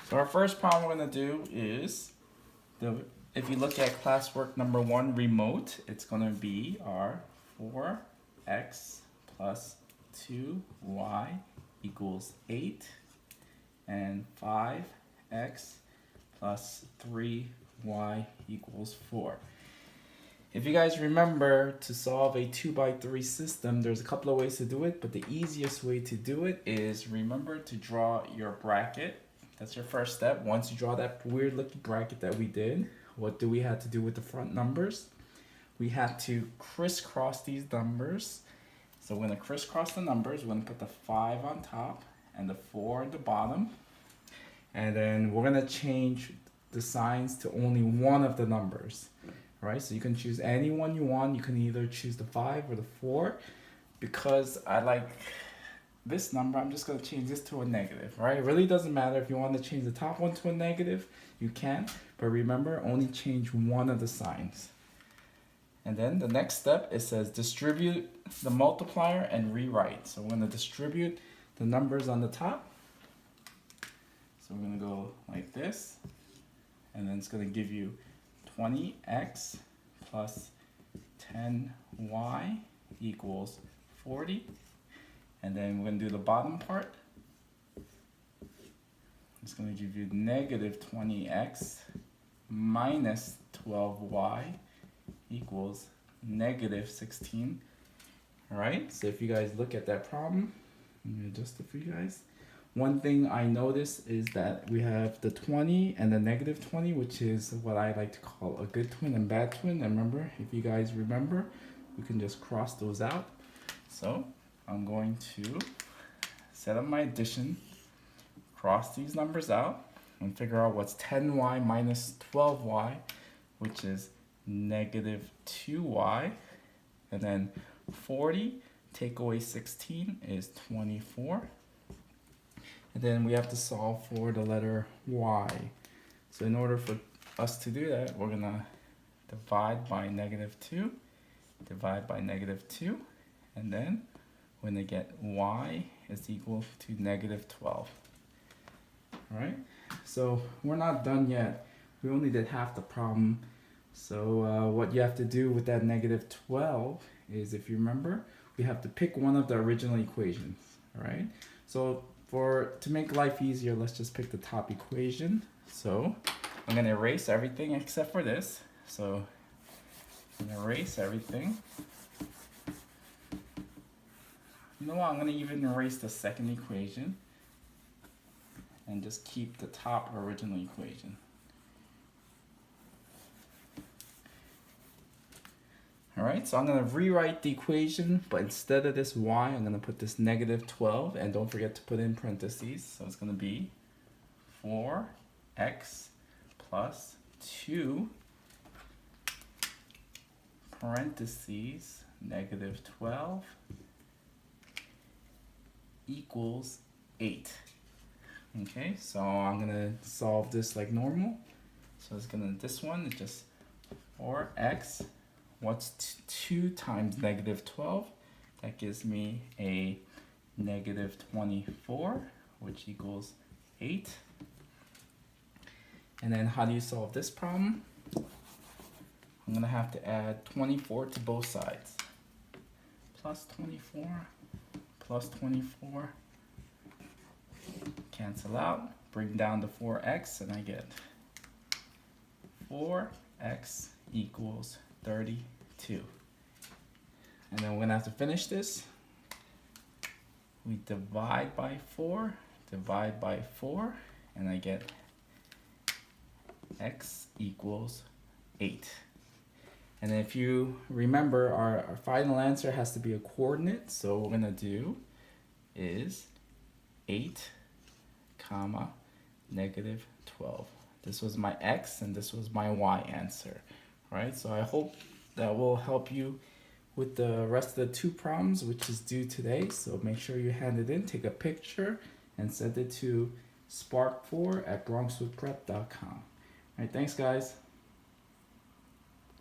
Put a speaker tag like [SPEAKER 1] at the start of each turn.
[SPEAKER 1] So our first problem we're going to do is, if you look at classwork number 1, remote, it's going to be our 4x plus 2y equals 8 and 5x plus 3y equals 4. If you guys remember, to solve a 2x3 system, there's a couple of ways to do it, but the easiest way to do it is remember to draw your bracket. That's your first step. Once you draw that weird looking bracket that we did, what do we have to do with the front numbers? We have to crisscross these numbers. So we're going to crisscross the numbers. We're going to put the 5 on top and the 4 at the bottom. And then we're going to change the signs to only one of the numbers. Right, so you can choose any one you want. You can either choose the 5 or the 4. Because I like this number, I'm just going to change this to a negative. Right, it really doesn't matter if you want to change the top one to a negative, you can. But remember, only change one of the signs. And then the next step, it says distribute the multiplier and rewrite. So we're going to distribute the numbers on the top. So we're going to go like this. And then it's going to give you 20x plus 10y equals 40. And then we're going to do the bottom part. It's going to give you negative 20x minus 12y equals negative 16. All right, so if you guys look at that problem, let me adjust it for you guys. One thing I noticed is that we have the 20 and the negative 20, which is what I like to call a good twin and bad twin. And remember, if you guys remember, we can just cross those out. So I'm going to set up my addition, cross these numbers out, and figure out what's 10y minus 12y, which is negative 2y. And then 40 take away 16 is 24. And then we have to solve for the letter y. So in order for us to do that, we're gonna divide by negative 2, divide by negative 2, and then we're gonna get y is equal to negative 12. All right, so we're not done yet. We only did half the problem. So what you have to do with that negative 12 is, if you remember, we have to pick one of the original equations, all right? So to make life easier, let's just pick the top equation. So I'm gonna erase everything except for this. So I'm gonna erase everything. You know what, I'm gonna even erase the second equation and just keep the top original equation. Alright, so I'm going to rewrite the equation, but instead of this y, I'm going to put this negative 12, and don't forget to put in parentheses. So it's going to be 4x plus 2 parentheses negative 12 equals 8. Okay, so I'm going to solve this like normal. So it's going to, this one is just 4x. What's 2 times negative 12? That gives me a negative 24, which equals 8. And then how do you solve this problem? I'm going to have to add 24 to both sides. Plus 24, plus 24. Cancel out. Bring down the 4x, and I get 4x equals 32. And then we're gonna have to finish this. We divide by 4, divide by 4, and I get x equals 8. And then if you remember, our final answer has to be a coordinate. So what we're gonna do is 8 comma negative 12. This was my x and this was my y answer. Right, so I hope that will help you with the rest of the 2 problems, which is due today. So make sure you hand it in, take a picture, and send it to spark4@bronxwoodprep.com. All right, thanks guys.